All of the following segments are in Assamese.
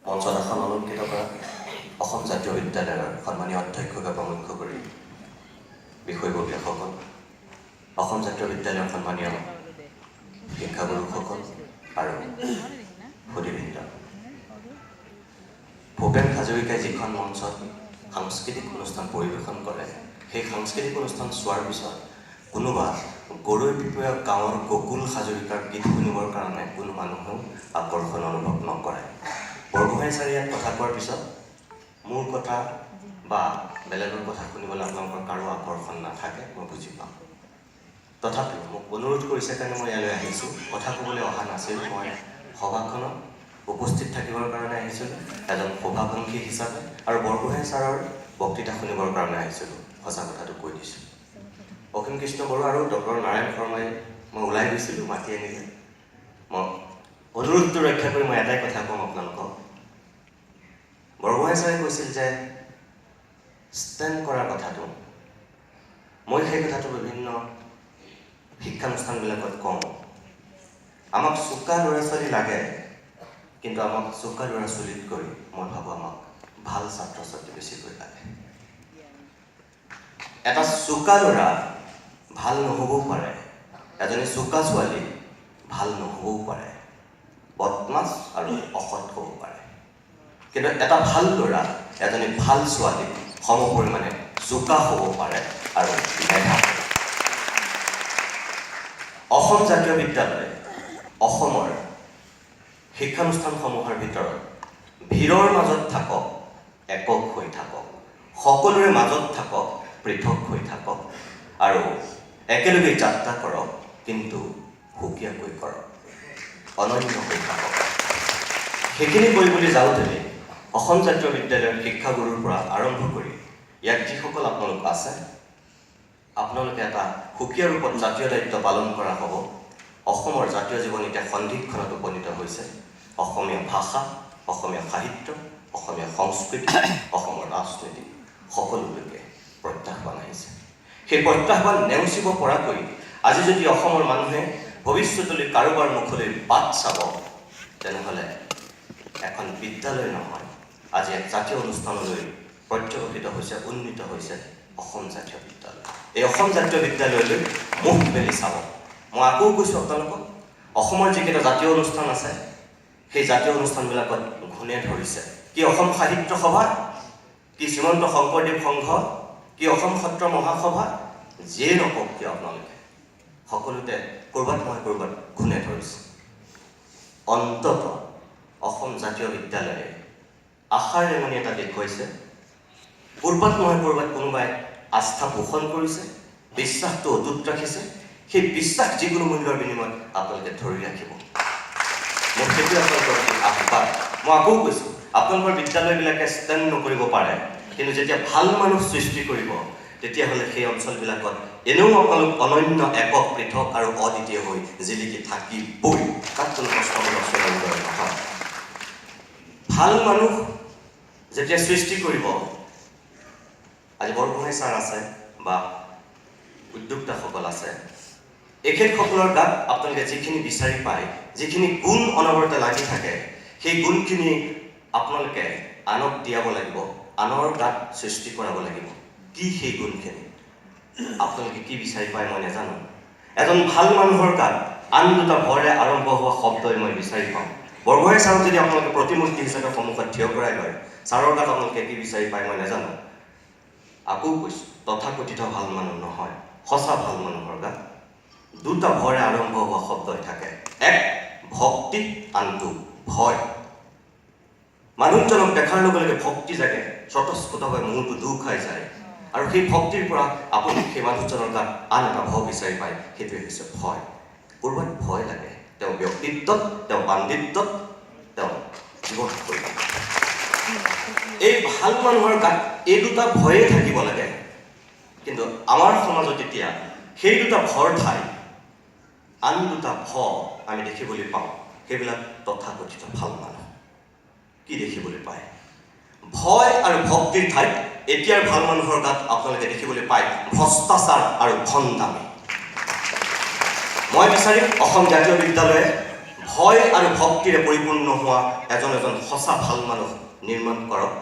মঞ্চত আসন অলংকৃত কৰা অসম জাতীয় বিদ্যালয়ৰ সন্মানীয় অধ্যক্ষকে প্ৰমুখ্য কৰি বিষয়ববীয়াসকল, অসম জাতীয় বিদ্যালয়ৰ সন্মানীয় শিক্ষাগুৰুসকল আৰু সুধীবৃন্দ, ভূপেন হাজৰিকাই যিখন মঞ্চত সাংস্কৃতিক অনুষ্ঠান পৰিৱেশন কৰে, সেই সাংস্কৃতিক অনুষ্ঠান চোৱাৰ পিছত কোনোবা গৰৈ পিপৰীয়া গাঁৱৰ গকুল হাজৰিকাৰ গীত শুনিবৰ কাৰণে কোনো মানুহেও আকৰ্ষণ অনুভৱ নকৰে। বৰগোহাঁই ছাৰে ইয়াত কথা কোৱাৰ পিছত মোৰ কথা বা বেলেগৰ কথা শুনিবলৈ আপোনালোকৰ কাৰো আকৰ্ষণ নাথাকে, মই বুজি পাওঁ। তথাপিও মোক অনুৰোধ কৰিছে কাৰণে মই ইয়ালৈ আহিছোঁ। কথা ক'বলৈ অহা নাছিল, মই সভাখনত উপস্থিত থাকিবৰ কাৰণে আহিছিলোঁ এজন সভাপতি হিচাপে, আৰু বৰগোহাঁই ছাৰৰ বক্তৃতা শুনিবৰ কাৰণে আহিছিলোঁ। সঁচা কথাটো কৈ দিছোঁ। অসীম কৃষ্ণ বৰুৱা আৰু ডক্টৰ নাৰায়ণ শৰ্মাই মই ওলাই গৈছিলোঁ, মাতি আনিলে। মই অনুৰোধটো ৰক্ষা কৰি মই এটাই কথা কওঁ আপোনালোকক। বৰগোহাঁই ছাৰে কৈছিল যে ষ্টেণ্ড কৰাৰ কথাটো, মই সেই কথাটো বিভিন্ন শিক্ষানুষ্ঠানবিলাকত কওঁ। আমাক চোকা ল'ৰা ছোৱালী লাগে, কিন্তু আমাক চোকা ল'ৰা ছোৱালীতকৈ মই ভাবোঁ আমাক ভাল ছাত্ৰ ছাত্ৰী বেছিকৈ লাগে। এটা চোকা ল'ৰা ভাল নহ'বও পাৰে, এজনী চোকা ছোৱালী ভাল নহ'বও পাৰে, বদমাছ আৰু অসৎ হ'ব পাৰে, কিন্তু এটা ভাল ল'ৰা, এজনী ভাল ছোৱালী সম পৰিমাণে চোকা হ'ব পাৰে আৰু মেধা। অসম জাতীয় বিদ্যালয় অসমৰ শিক্ষানুষ্ঠানসমূহৰ ভিতৰত ভিৰৰ মাজত থাকক, একক হৈ থাকক, সকলোৰে মাজত থাকক, পৃথক হৈ থাকক, আৰু একেলগে যাত্ৰা কৰক, কিন্তু সুকীয়াকৈ কৰক, অনন্য হৈ থাকক। সেইখিনি কৰিবলৈ যাওঁতে অসম জাতীয় বিদ্যালয়ৰ শিক্ষাগুৰুৰ পৰা আৰম্ভ কৰি ইয়াত যিসকল আপোনালোক আছে, আপোনালোকে এটা সুকীয়া ৰূপত জাতীয় দায়িত্ব পালন কৰা হ'ব। অসমৰ জাতীয় জীৱন এতিয়া সন্ধিক্ষণত উপনীত হৈছে। অসমীয়া ভাষা, অসমীয়া সাহিত্য, অসমীয়া সংস্কৃতি, অসমৰ ৰাজনীতি সকলোলৈকে প্ৰত্যাহ্বান আহিছে। সেই প্ৰত্যাহ্বান নেওচিব পৰাকৈ আজি যদি অসমৰ মানুহে ভৱিষ্যতলৈ কাৰোবাৰ মুখলৈ বাট চাব, তেনেহ'লে এখন বিদ্যালয় নহয়, আজি এক জাতীয় অনুষ্ঠানলৈ পৰ্যবেক্ষিত হৈছে, উন্নীত হৈছে অসম জাতীয় বিদ্যালয়। এই অসম জাতীয় বিদ্যালয়লৈ মুখ মেলি চাব। মই আকৌ কৈছোঁ আপোনালোকক, অসমৰ যিকেইটা জাতীয় অনুষ্ঠান আছে, সেই জাতীয় অনুষ্ঠানবিলাকত ঘূণে ধৰিছে। কি অসম সাহিত্য সভা, কি শ্ৰীমন্ত শংকৰদেৱ সংঘ, কি অসম সত্ৰ মহাসভা, যিয়ে নকওক কিয় আপোনালোকে, সকলোতে ক'ৰবাত নহয় ক'ৰবাত ঘূণে ধৰিছে। অন্ততঃ অসম জাতীয় বিদ্যালয়ে আশাৰ ৰেঙনি এটা দেখুৱাইছে। ক'ৰবাত নহয় ক'ৰবাত কোনোবাই আস্থা পোষণ কৰিছে, বিশ্বাসটো অটুট ৰাখিছে। সেই বিশ্বাস যিকোনো মূল্যৰ বিনিময়ত আপোনালোকে ধৰি ৰাখিব। মোৰ সেইটোৱে আপোনালোকৰ আহ্বান। মই আকৌ কৈছোঁ, আপোনালোকৰ বিদ্যালয়বিলাকে ষ্টেণ্ড নকৰিব পাৰে, কিন্তু যেতিয়া ভাল মানুহ সৃষ্টি কৰিব, তেতিয়াহ'লে সেই অঞ্চলবিলাকত এনেও আপোনালোক অনন্য, একক, পৃথক আৰু অদ্বিতীয় হৈ জিলিকি থাকিবই। তাত কোনো প্ৰশ্নমূলক নহয়। ভাল মানুহ যেতিয়া সৃষ্টি কৰিব, আজি বৰগোহাঁই ছাৰ আছে বা উদ্যোক্তাসকল আছে, এখেতসকলৰ গাত আপোনালোকে যিখিনি বিচাৰি পায়, যিখিনি গুণ অনবৰতে লাগি থাকে, সেই গুণখিনি আপোনালোকে আনক দিয়াব লাগিব, আনৰ গাত সৃষ্টি কৰাব লাগিব। কি সেই গুণখিনি আপোনালোকে কি বিচাৰি পায় মই নাজানো। এজন ভাল মানুহৰ গাত আন দুটা ভৰে আৰম্ভ হোৱা শব্দই মই বিচাৰি পাওঁ। বৰগোহাঁই ছাৰক যদি আপোনালোকে প্ৰতিমূৰ্তি হিচাপে সন্মুখত থিয় কৰাই লয়, ছাৰৰ গাত আপোনালোকে কি বিচাৰি পায় মই নাজানো। আকৌ কৈছোঁ, তথাকথিত ভাল মানুহ নহয়, সঁচা ভাল মানুহৰ গাত দুটা ভৰে আৰম্ভ হোৱা শব্দই থাকে। এক ভক্তি, আনটো ভয়। মানুহজনক দেখাৰ লগে লগে ভক্তি জাগে, স্বতঃস্ফূৰ্তভাৱে মূৰটো দুখ খাই যায়, আৰু সেই ভক্তিৰ পৰা আপুনি সেই মানুহজনৰ গাত আন এটা ভয় বিচাৰি পায়, সেইটোৱে হৈছে ভয়। ক'ৰবাত ভয় লাগে, তেওঁ ব্যক্তিত্বত, তেওঁ পাণ্ডিত্যত, তেওঁ জীৱন শৈলীত। এই ভাল মানুহৰ গাত এই দুটা ভয়ে থাকিব লাগে, কিন্তু আমাৰ সমাজত এতিয়া সেই দুটা ভৰ ঠাই আন দুটা ভ আমি দেখিবলৈ পাওঁ। সেইবিলাক তথাকথিত ভাল মানুহ। কি দেখিবলৈ পায়? ভয় আৰু ভক্তিৰ ঠাইত এতিয়াৰ ভাল মানুহৰ গাত আপোনালোকে দেখিবলৈ পায় ভ্ৰষ্টাচাৰ আৰু ভণ্ডামি। মই বিচাৰিম অসম জাতীয় বিদ্যালয়ে ভয় আৰু ভক্তিৰে পৰিপূৰ্ণ হোৱা এজন সঁচা ভাল মানুহ নিৰ্মাণ কৰক।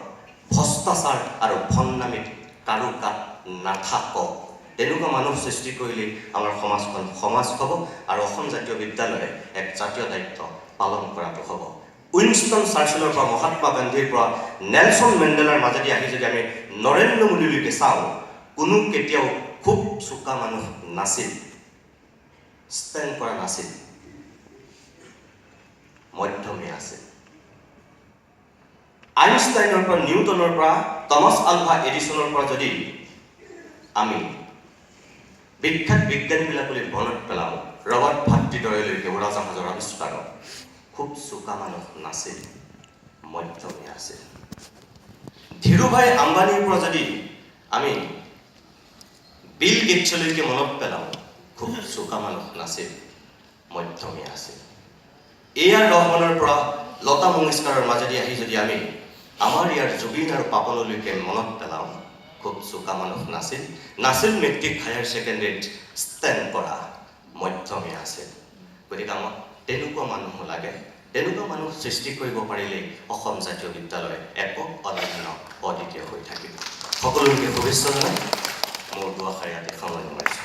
ভ্ৰষ্টাচাৰ আৰু ভণ্ডামিত কাৰো গাত নাথাকক। তেনেকুৱা মানুহ সৃষ্টি কৰিলে আমাৰ সমাজখন সমাজ হ'ব আৰু অসম জাতীয় বিদ্যালয়ে এক জাতীয় দায়িত্ব পালন কৰাটো হ'ব। উইনষ্টন চাৰ্চিলৰ পৰা মহাত্মা গান্ধীৰ পৰা নেলছন মেণ্ডেলাৰ মাজেদি আহি যদি আমি নৰেন্দ্ৰ মোদীলৈকে চাওঁ, কোনো কেতিয়াও খুব চোকা মানুহ নাছিল, ষ্টেণ্ড কৰা নাছিল, মধ্যমীয়া আছিল। আইনষ্টাইনৰ পৰা, নিউটনৰ পৰা, টমাছ আলভা এডিছনৰ পৰা যদি আমি বিখ্যাত বিজ্ঞানীবিলাকলৈ মনত পেলাওঁ, ৰবাৰ্ট ভাতৃদ্বয়লৈকে উৰাজাহাজৰ আৱিষ্কাৰক, খুব চোকা মানুহ নাছিল, মধ্যমীয়া আছিল। ধীৰুভাই আম্বানীৰ পৰা যদি আমি বিল গেটছলৈকে মনত পেলাওঁ, খুব চোকা মানুহ নাছিল, মধ্যমীয়া আছিল। এ.আৰ. ৰহমানৰ পৰা লতা মংগেশকাৰৰ মাজেদি আহি যদি আমি আমাৰ ইয়াৰ জুবিন আৰু পাপনলৈকে মনত পেলাওঁ, খুব চোকা মানুহ নাছিল, মেট্ৰিক হায়াৰ ছেকেণ্ডেৰীত ষ্টেণ্ড কৰা, মধ্যমীয়া আছিল। গতিকে আমাক তেনেকুৱা মানুহ লাগে। তেনেকুৱা মানুহ সৃষ্টি কৰিব পাৰিলেই অসম জাতীয় বিদ্যালয় একক, অনন্য, অদ্বিতীয় হৈ থাকিব। সকলোকে শুভেচ্ছা জনাই মোৰ দুআষাৰ ইয়াতে সামৰণি মাৰিছোঁ।